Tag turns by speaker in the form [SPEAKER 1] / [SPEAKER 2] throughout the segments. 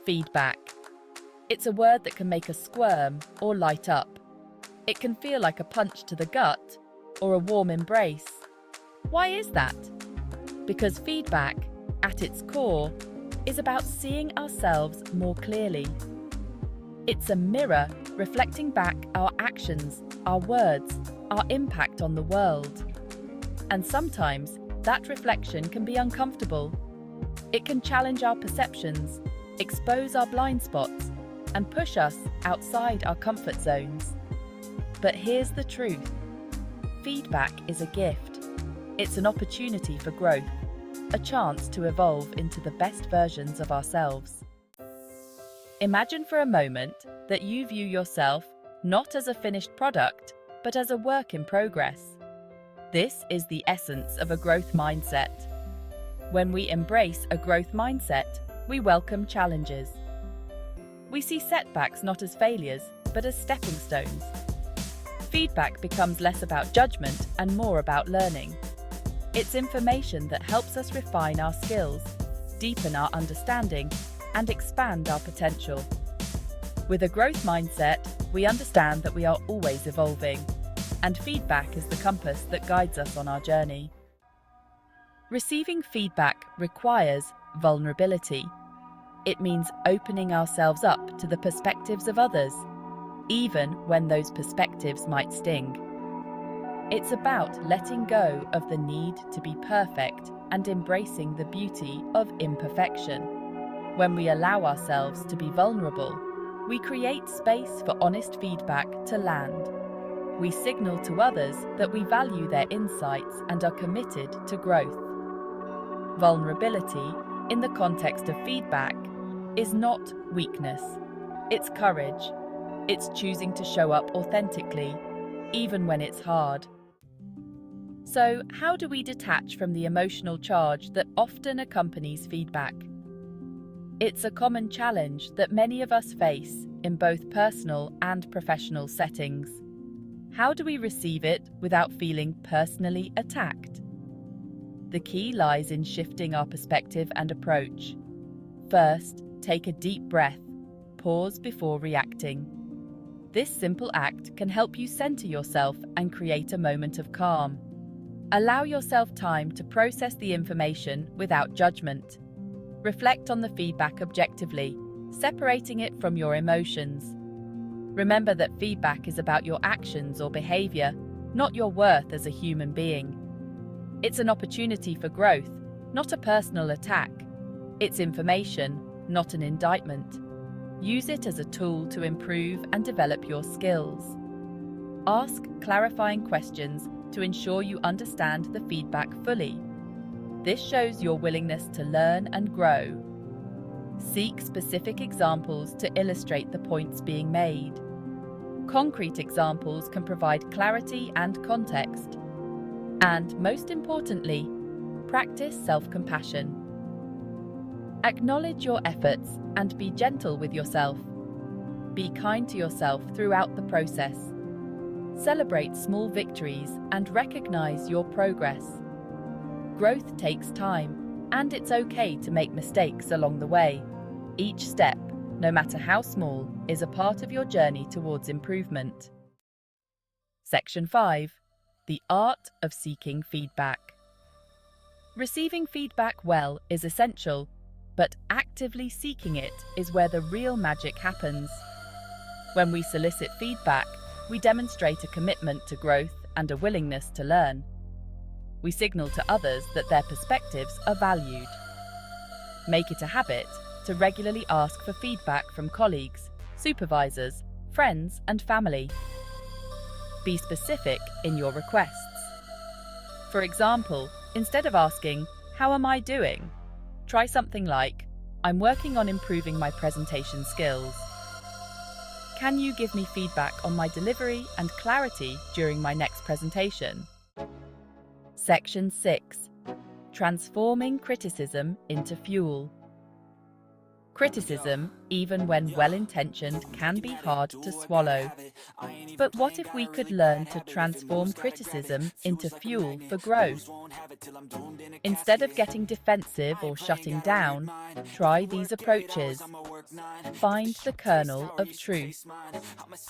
[SPEAKER 1] Feedback. It's a word that can make us squirm or light up. It can feel like a punch to the gut or a warm embrace. Why is that? Because feedback, at its core, is about seeing ourselves more clearly. It's a mirror reflecting back our actions, our words, our impact on the world. And sometimes that reflection can be uncomfortable. It can challenge our perceptions, expose our blind spots, and push us outside our comfort zones. But here's the truth. Feedback is a gift. It's an opportunity for growth, a chance to evolve into the best versions of ourselves. Imagine for a moment that you view yourself not as a finished product, but as a work in progress. This is the essence of a growth mindset. When we embrace a growth mindset, we welcome challenges. We see setbacks not as failures, but as stepping stones. Feedback becomes less about judgment and more about learning. It's information that helps us refine our skills, deepen our understanding, and expand our potential. With a growth mindset, we understand that we are always evolving, and feedback is the compass that guides us on our journey. Receiving feedback requires vulnerability. It means opening ourselves up to the perspectives of others, even when those perspectives might sting. It's about letting go of the need to be perfect and embracing the beauty of imperfection. When we allow ourselves to be vulnerable, we create space for honest feedback to land. We signal to others that we value their insights and are committed to growth. Vulnerability, in the context of feedback, is not weakness. It's courage. It's choosing to show up authentically, even when it's hard. So, how do we detach from the emotional charge that often accompanies feedback? It's a common challenge that many of us face in both personal and professional settings. How do we receive it without feeling personally attacked? The key lies in shifting our perspective and approach. First, take a deep breath. Pause before reacting. This simple act can help you center yourself and create a moment of calm. Allow yourself time to process the information without judgment. Reflect on the feedback objectively, separating it from your emotions. Remember that feedback is about your actions or behavior, not your worth as a human being. It's an opportunity for growth, not a personal attack. It's information, not an indictment. Use it as a tool to improve and develop your skills. Ask clarifying questions to ensure you understand the feedback fully. This shows your willingness to learn and grow. Seek specific examples to illustrate the points being made. Concrete examples can provide clarity and context. And most importantly, practice self-compassion. Acknowledge your efforts and be gentle with yourself. Be kind to yourself throughout the process. Celebrate small victories and recognize your progress. Growth takes time, and it's okay to make mistakes along the way. Each step, no matter how small, is a part of your journey towards improvement. Section 5. The art of seeking feedback. Receiving feedback well is essential, but actively seeking it is where the real magic happens. When we solicit feedback, we demonstrate a commitment to growth and a willingness to learn. We signal to others that their perspectives are valued. Make it a habit to regularly ask for feedback from colleagues, supervisors, friends, and family. Be specific in your requests. For example, instead of asking, "How am I doing?" try something like, "I'm working on improving my presentation skills. Can you give me feedback on my delivery and clarity during my next presentation?" Section 6. Transforming criticism into fuel. Criticism, even when well-intentioned, can be hard to swallow. But what if we could learn to transform criticism into fuel for growth? Instead of getting defensive or shutting down, try these approaches. Find the kernel of truth.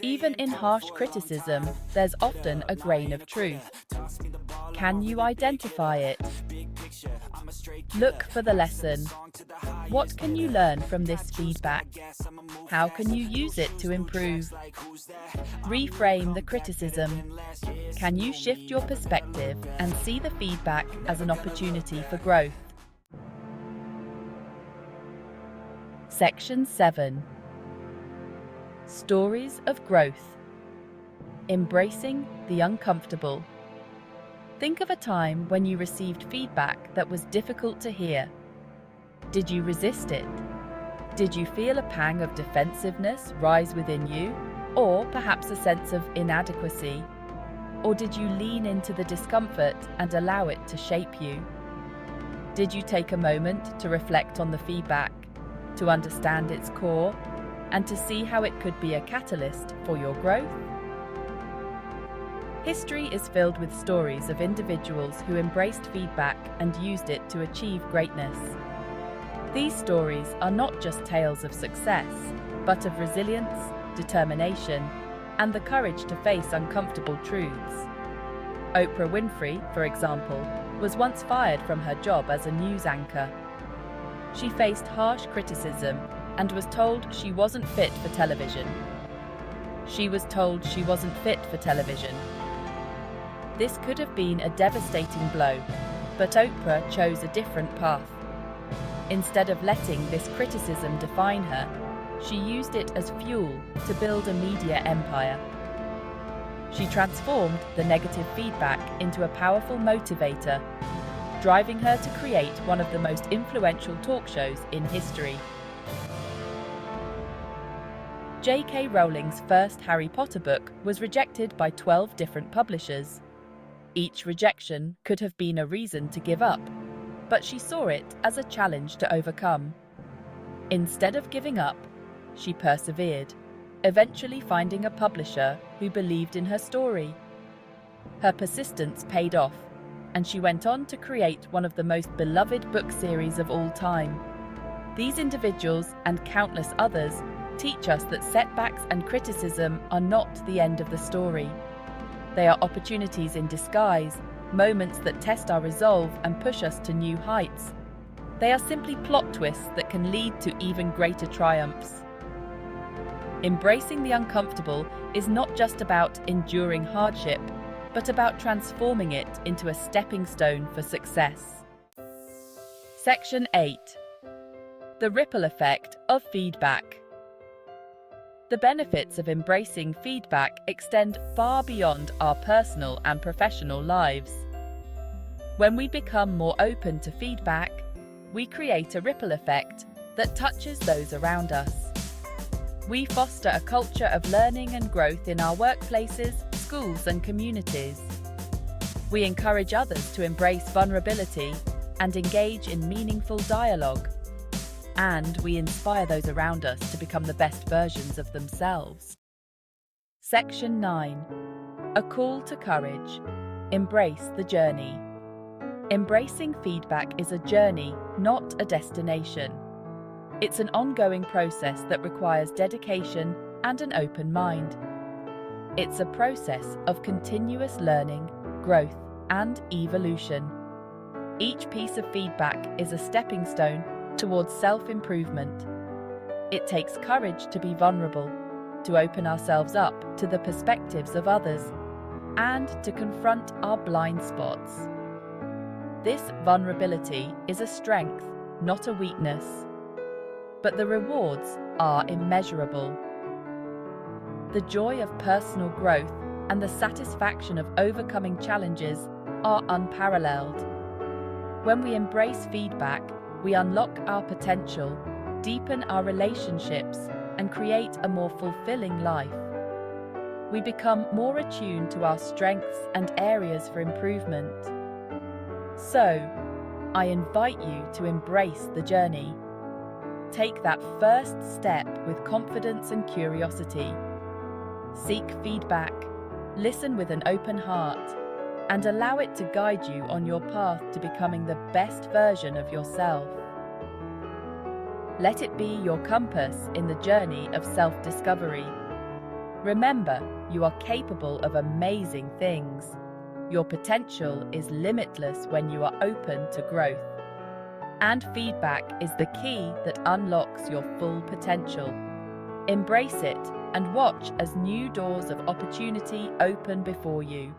[SPEAKER 1] Even in harsh criticism, there's often a grain of truth. Can you identify it? Look for the lesson. What can you learn from this feedback? How can you use it to improve? Reframe the criticism. Can you shift your perspective and see the feedback as an opportunity for growth? Section 7. Stories of growth. Embracing the uncomfortable. Think of a time when you received feedback that was difficult to hear. Did you resist it? Did you feel a pang of defensiveness rise within you, or perhaps a sense of inadequacy? Or did you lean into the discomfort and allow it to shape you? Did you take a moment to reflect on the feedback, to understand its core, and to see how it could be a catalyst for your growth? History is filled with stories of individuals who embraced feedback and used it to achieve greatness. These stories are not just tales of success, but of resilience, determination, and the courage to face uncomfortable truths. Oprah Winfrey, for example, was once fired from her job as a news anchor. She faced harsh criticism and was told she wasn't fit for television. This could have been a devastating blow, but Oprah chose a different path. Instead of letting this criticism define her, she used it as fuel to build a media empire. She transformed the negative feedback into a powerful motivator, driving her to create one of the most influential talk shows in history. J.K. Rowling's first Harry Potter book was rejected by 12 different publishers. Each rejection could have been a reason to give up, but she saw it as a challenge to overcome. Instead of giving up, she persevered, eventually finding a publisher who believed in her story. Her persistence paid off, and she went on to create one of the most beloved book series of all time. These individuals and countless others teach us that setbacks and criticism are not the end of the story. They are opportunities in disguise, moments that test our resolve and push us to new heights. They are simply plot twists that can lead to even greater triumphs. Embracing the uncomfortable is not just about enduring hardship, but about transforming it into a stepping stone for success. Section 8. The ripple effect of feedback. The benefits of embracing feedback extend far beyond our personal and professional lives. When we become more open to feedback, we create a ripple effect that touches those around us. We foster a culture of learning and growth in our workplaces, schools, and communities. We encourage others to embrace vulnerability and engage in meaningful dialogue. And we inspire those around us to become the best versions of themselves. Section 9. A call to courage. Embrace the journey. Embracing feedback is a journey, not a destination. It's an ongoing process that requires dedication and an open mind. It's a process of continuous learning, growth, and evolution. Each piece of feedback is a stepping stone towards self-improvement. It takes courage to be vulnerable, to open ourselves up to the perspectives of others, and to confront our blind spots. This vulnerability is a strength, not a weakness. But the rewards are immeasurable. The joy of personal growth and the satisfaction of overcoming challenges are unparalleled. When we embrace feedback, we unlock our potential, deepen our relationships, and create a more fulfilling life. We become more attuned to our strengths and areas for improvement. So, I invite you to embrace the journey. Take that first step with confidence and curiosity. Seek feedback, listen with an open heart, and allow it to guide you on your path to becoming the best version of yourself. Let it be your compass in the journey of self-discovery. Remember, you are capable of amazing things. Your potential is limitless when you are open to growth. And feedback is the key that unlocks your full potential. Embrace it and watch as new doors of opportunity open before you.